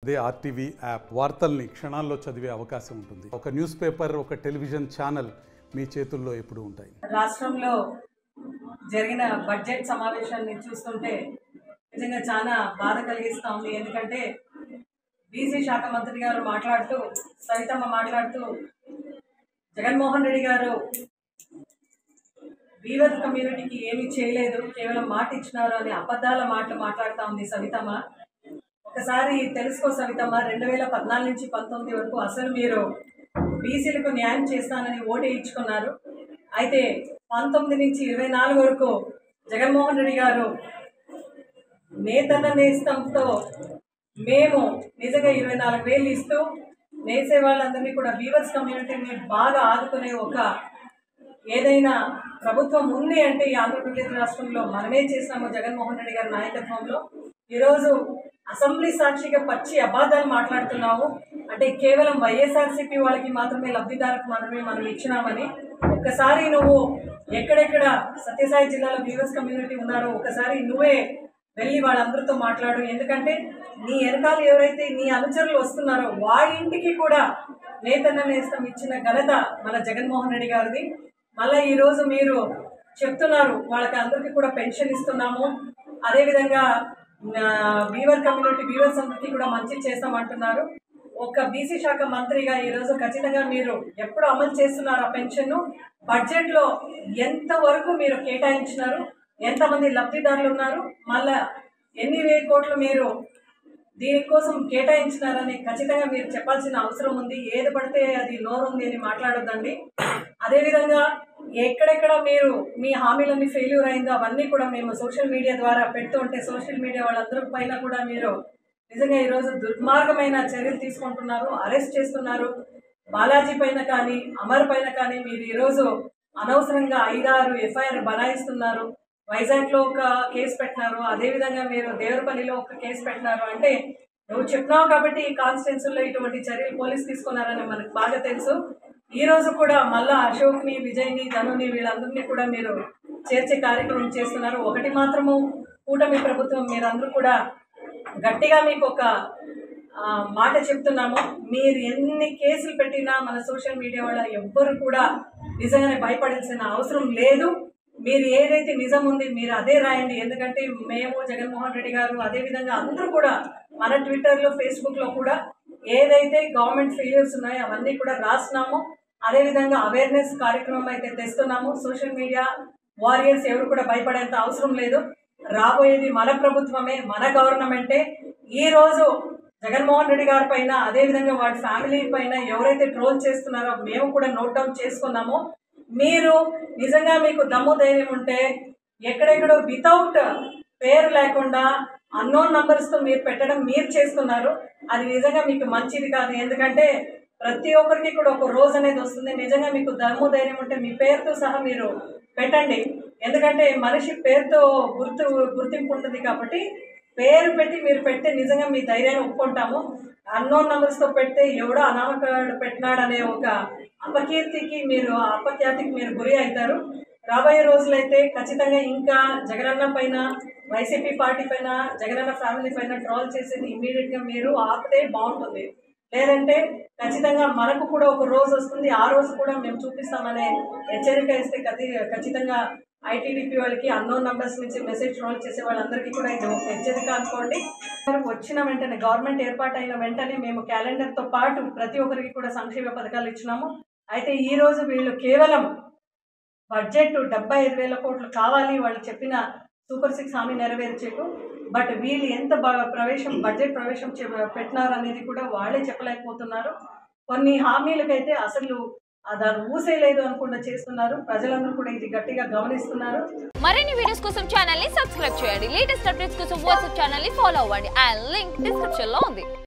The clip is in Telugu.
అదే ఆర్టీవీ యాప్ వార్తల్ని క్షణాల్లో చదివే అవకాశం ఉంటుంది. ఒక న్యూస్ పేపర్, ఒక టెలివిజన్ ఛానల్ మీ చేతుల్లో ఎప్పుడూ ఉంటాయి. రాష్ట్రంలో జరిగిన బడ్జెట్ సమావేశాన్ని చూస్తుంటే నిజంగా చాలా బాధ కలిగిస్తూ ఉంది. ఎందుకంటే బీసీ శాఖ మంత్రి గారు మాట్లాడుతూ, సవితమ్మ మాట్లాడుతూ, జగన్మోహన్ రెడ్డి గారు వీవర్ కమ్యూనిటీకి ఏమీ చేయలేదు, కేవలం మాట ఇచ్చినారు అని అబద్ధాల మాటలు మాట్లాడుతూ ఉంది సవితమ్మ. ఒకసారి తెలుసుకో సవితమ్మ, 2014 నుంచి 19 వరకు అసలు మీరు బీసీలకు న్యాయం చేస్తానని ఓటే ఇచ్చుకున్నారు. అయితే 19 నుంచి 24 వరకు జగన్మోహన్ రెడ్డి గారు నేతన్న నేస్తంతో మేము నిజంగా 24,000 ఇస్తూ నేసే వాళ్ళందరినీ కూడా వీవర్స్ కమ్యూనిటీని బాగా ఆదుకునే ఒక ఏదైనా ప్రభుత్వం ఉంది అంటే ఈ ఆంధ్రప్రదేశ్ రాష్ట్రంలో మనమే చేసినాము జగన్మోహన్ రెడ్డి గారి నాయకత్వంలో. ఈరోజు అసెంబ్లీ సాక్షిగా పచ్చి అబద్ధాలు మాట్లాడుతున్నాము. అంటే కేవలం వైఎస్ఆర్సీపీ వాళ్ళకి మాత్రమే, లబ్ధిదారులకు మాత్రమే మనం ఇచ్చినామని. ఒక్కసారి నువ్వు ఎక్కడెక్కడ సత్యసాయి జిల్లాలో వీవర్స్ కమ్యూనిటీ ఉన్నారో ఒకసారి నువ్వే వెళ్ళి వాళ్ళందరితో మాట్లాడు. ఎందుకంటే నీ వెనకాల ఎవరైతే నీ అనుచరులు వస్తున్నారో వాళ్ళ ఇంటికి కూడా నేతన్న నేస్తం ఇచ్చిన ఘనత మన జగన్మోహన్ రెడ్డి గారిది. మళ్ళీ ఈరోజు మీరు చెప్తున్నారు వాళ్ళకి అందరికీ కూడా పెన్షన్ ఇస్తున్నాము, అదేవిధంగా వీవర్ కమ్యూనిటీ వీవర్స్ అందరికీ కూడా మంచి చేస్తామంటున్నారు. ఒక బీసీ శాఖ మంత్రిగా ఈరోజు ఖచ్చితంగా మీరు ఎప్పుడు అమలు చేస్తున్నారు ఆ పెన్షన్ను? బడ్జెట్లో ఎంతవరకు మీరు కేటాయించినారు, ఎంతమంది లబ్ధిదారులు ఉన్నారు, మళ్ళా ఎన్ని వేల కోట్లు మీరు దీనికోసం కేటాయించినారని ఖచ్చితంగా మీరు చెప్పాల్సిన అవసరం ఉంది. ఏది పడితే అది నోరుంది అని మాట్లాడొద్దండి. అదేవిధంగా ఎక్కడెక్కడ మీరు మీ హామీలన్నీ ఫెయిల్యూర్ అయిందో అవన్నీ కూడా మేము సోషల్ మీడియా ద్వారా పెడుతూ ఉంటే సోషల్ మీడియా వాళ్ళందరి పైన కూడా మీరు నిజంగా ఈరోజు దుర్మార్గమైన చర్యలు తీసుకుంటున్నారు, అరెస్ట్ చేస్తున్నారు. బాలాజీ పైన కానీ అమర్ పైన కానీ మీరు ఈరోజు అనవసరంగా 5-6 ఎఫ్ఐఆర్ బనాయిస్తున్నారు. వైజాగ్లో ఒక కేసు పెట్టినారు, అదేవిధంగా మీరు దేవరపల్లిలో ఒక కేసు పెట్టినారు. అంటే నువ్వు చెప్పినావు కాబట్టి ఈ కాన్స్టిట్యున్సీలో ఇటువంటి చర్యలు పోలీసు తీసుకున్నారని మనకు బాగా తెలుసు. ఈరోజు కూడా మళ్ళా అశోక్ని, విజయ్ని, ధనుని వీళ్ళందరినీ కూడా మీరు చేర్చే కార్యక్రమం చేస్తున్నారు. ఒకటి మాత్రము కూటమి ప్రభుత్వం మీరందరూ కూడా గట్టిగా మీకు ఒక మాట చెప్తున్నాము, మీరు ఎన్ని కేసులు పెట్టినా మన సోషల్ మీడియా వాళ్ళ ఎవ్వరు కూడా నిజంగానే భయపడాల్సిన అవసరం లేదు. మీరు ఏదైతే నిజం ఉంది మీరు అదే రాయండి. ఎందుకంటే మేము, జగన్మోహన్ రెడ్డి గారు, అదేవిధంగా అందరూ కూడా మన ట్విట్టర్లో, ఫేస్బుక్లో కూడా ఏదైతే గవర్నమెంట్ ఫెయిల్యూర్స్ ఉన్నాయో అవన్నీ కూడా రాస్తున్నాము. అదేవిధంగా అవేర్నెస్ కార్యక్రమం అయితే తెస్తున్నాము. సోషల్ మీడియా వారియర్స్ ఎవరు కూడా భయపడేంత అవసరం లేదు. రాబోయేది మన ప్రభుత్వమే, మన గవర్నమెంటే. ఈరోజు జగన్మోహన్ రెడ్డి గారి పైన, అదేవిధంగా వాడి ఫ్యామిలీ పైన ఎవరైతే ట్రోల్ చేస్తున్నారో మేము కూడా నోట్ డౌన్ చేసుకున్నాము. మీరు నిజంగా మీకు దమ్ము ధైర్యం ఉంటే ఎక్కడెక్కడో వితౌట్ పేరు లేకుండా అన్నోన్ నంబర్స్తో మీరు పెట్టడం మీరు చేస్తున్నారు. అది నిజంగా మీకు మంచిది కాదు. ఎందుకంటే ప్రతి ఒక్కరికి కూడా ఒక రోజు అనేది వస్తుంది. నిజంగా మీకు దమ్ము ధైర్యం ఉంటే మీ పేరుతో సహా మీరు పెట్టండి. ఎందుకంటే మనిషి పేరుతో గుర్తింపు ఉంటుంది కాబట్టి పేరు పెట్టి మీరు పెడితే నిజంగా మీ ధైర్యాన్ని ఒప్పుకుంటాము. అన్నోన్ నంబర్స్తో పెడితే ఎవడో అనామకుడు పెట్టినాడనే ఒక అపకీర్తికి అపఖ్యాతికి మీరు గురి అవుతారు. రాబోయే రోజులైతే ఖచ్చితంగా ఇంకా జగనన్న పైన, వైసీపీ పార్టీ పైన, జగనన్న ఫ్యామిలీ పైన ట్రోల్ చేసేది ఇమ్మీడియట్గా మీరు ఆపితే బాగుంటుంది. లేదంటే ఖచ్చితంగా మనకు కూడా ఒక రోజు వస్తుంది, ఆ రోజు కూడా మేము చూపిస్తామనే హెచ్చరిక ఇస్తే ఖచ్చితంగా ఐటీడీపీ వాళ్ళకి, అన్నోన్ నంబర్స్ నుంచి మెసేజ్ ట్రోల్ చేసే వాళ్ళందరికీ కూడా ఇది ఒక హెచ్చరిక అనుకోండి. వచ్చిన వెంటనే గవర్నమెంట్ ఏర్పాటైన వెంటనే మేము క్యాలెండర్తో పాటు ప్రతి ఒక్కరికి కూడా సంక్షేమ పథకాలు ఇచ్చినాము. అయితే ఈరోజు వీళ్ళు కేవలం బడ్జెట్ 75,000 కోట్లు కావాలి వాళ్ళు చెప్పిన సూపర్ 6 హామీ నెరవేర్చేకు. బట్ వీళ్ళు ఎంత బడ్జెట్ ప్రవేశం పెట్టినారు అనేది కూడా వాళ్ళే చెప్పలేకపోతున్నారు. కొన్ని హామీలకైతే అసలు దాన్ని ఊసేయలేదు అనుకుండా చేస్తున్నారు. ప్రజలందరూ కూడా ఇది గట్టిగా గమనిస్తున్నారు. మరిన్ని వీడియోస్ కోసం ఛానల్ ని సబ్స్క్రైబ్ చేయండి. లేటెస్ట్ అప్డేట్స్ కోసం వాట్సాప్ ఛానల్ ని ఫాలో అవ్వండి. ఆ లింక్ డిస్క్రిప్షన్ లో ఉంది.